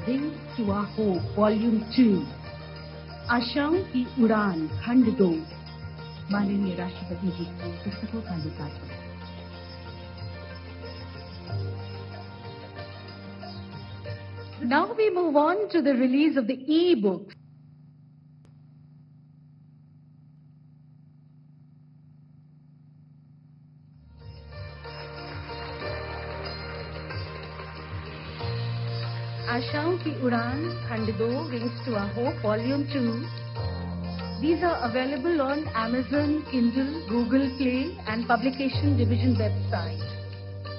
Wings to our Hope, Volume 2, आशाओं की उड़ान खंड 2, माननीय राष्ट्रपति जी की पुस्तकों का लोकार्पण। Now we move on to the release of the e-book. आशाओं की उड़ान खंड 2, Wings to our Hope, Volume 2. These are available on Amazon, Kindle, Google Play and Publication Division website.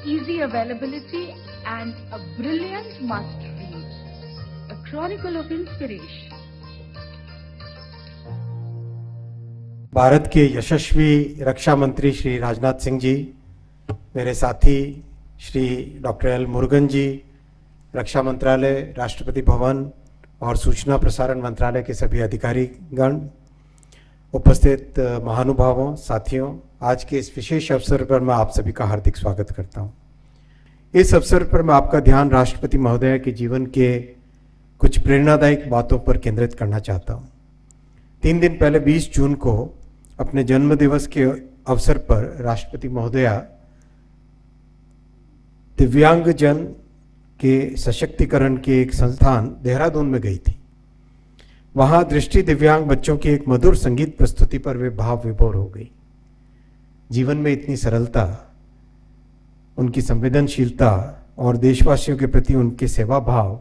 Easy availability and a brilliant must read. A chronicle of inspiration. Bharat के यशस्वी रक्षा मंत्री श्री राजनाथ सिंह जी, मेरे साथी Shri doctor L Murugan जी, रक्षा मंत्रालय, राष्ट्रपति भवन और सूचना प्रसारण मंत्रालय के सभी अधिकारीगण, उपस्थित महानुभावों, साथियों, आज के इस विशेष अवसर पर मैं आप सभी का हार्दिक स्वागत करता हूं। इस अवसर पर मैं आपका ध्यान राष्ट्रपति महोदय के जीवन के कुछ प्रेरणादायक बातों पर केंद्रित करना चाहता हूं। 3 दिन पहले 20 जून को अपने जन्म दिवस के अवसर पर राष्ट्रपति महोदया दिव्यांगजन के सशक्तिकरण के एक संस्थान देहरादून में गई थी। वहां दृष्टि दिव्यांग बच्चों की एक मधुर संगीत प्रस्तुति पर वे भाव विभोर हो गई। जीवन में इतनी सरलता, उनकी संवेदनशीलता और देशवासियों के प्रति उनके सेवा भाव,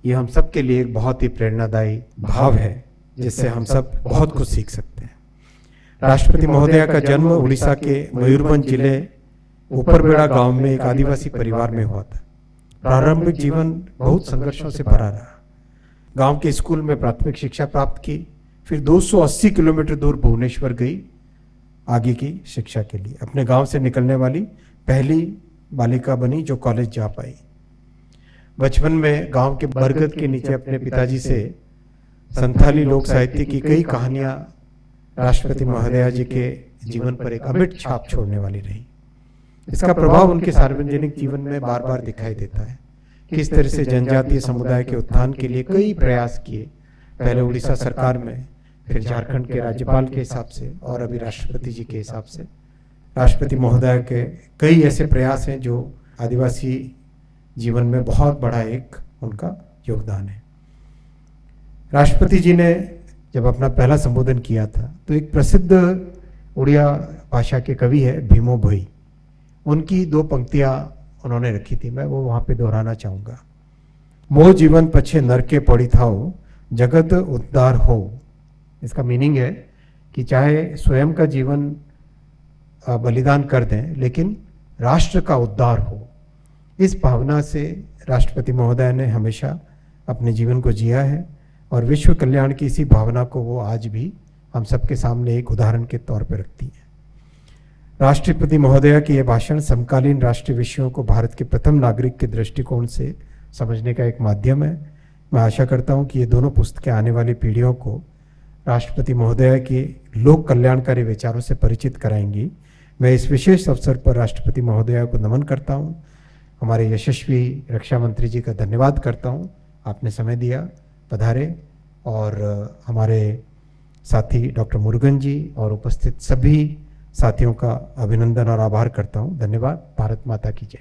ये हम सब के लिए एक बहुत ही प्रेरणादायी भाव है, जिससे हम सब बहुत कुछ सीख सकते हैं। राष्ट्रपति महोदया का जन्म उड़ीसा के मयूरभंज जिले ऊपरबेड़ा गांव में एक आदिवासी परिवार में हुआ था। प्रारंभिक जीवन बहुत संघर्षों से भरा रहा। गांव के स्कूल में प्राथमिक शिक्षा प्राप्त की, फिर 280 किलोमीटर दूर भुवनेश्वर गई आगे की शिक्षा के लिए। अपने गांव से निकलने वाली पहली बालिका बनी जो कॉलेज जा पाई। बचपन में गांव के बरगद के नीचे अपने पिताजी से संथाली लोक साहित्य की कई कहानियां राष्ट्रपति महोदया जी के जीवन पर एक अमिट छाप छोड़ने वाली रही। इसका प्रभाव उनके सार्वजनिक जीवन में बार बार दिखाई देता है। किस तरह से जनजातीय समुदाय के उत्थान के लिए कई प्रयास किए, पहले उड़ीसा सरकार में, फिर झारखंड के राज्यपाल के हिसाब से और अभी राष्ट्रपति जी के हिसाब से। राष्ट्रपति महोदय के कई ऐसे प्रयास हैं जो आदिवासी जीवन में बहुत बड़ा एक उनका योगदान है। राष्ट्रपति जी ने जब अपना पहला संबोधन किया था तो एक प्रसिद्ध उड़िया भाषा के कवि है भीमो भोई, उनकी 2 पंक्तियां उन्होंने रखी थी, मैं वो वहां पे दोहराना चाहूंगा। मोह जीवन पछे नर के पड़ी थाओ, जगत उद्धार हो। इसका मीनिंग है कि चाहे स्वयं का जीवन बलिदान कर दें, लेकिन राष्ट्र का उद्धार हो। इस भावना से राष्ट्रपति महोदय ने हमेशा अपने जीवन को जिया है और विश्व कल्याण की इसी भावना को वो आज भी हम सबके सामने एक उदाहरण के तौर पर रखती है। राष्ट्रपति महोदया की यह भाषण समकालीन राष्ट्रीय विषयों को भारत के प्रथम नागरिक के दृष्टिकोण से समझने का एक माध्यम है। मैं आशा करता हूं कि ये दोनों पुस्तकें आने वाली पीढ़ियों को राष्ट्रपति महोदया के लोक कल्याणकारी विचारों से परिचित कराएंगी। मैं इस विशेष अवसर पर राष्ट्रपति महोदया को नमन करता हूं, हमारे यशस्वी रक्षा मंत्री जी का धन्यवाद करता हूं। आपने समय दिया, पधारे, और हमारे साथी डॉक्टर मुरुगन जी और उपस्थित सभी साथियों का अभिनंदन और आभार करता हूं। धन्यवाद। भारत माता की जय।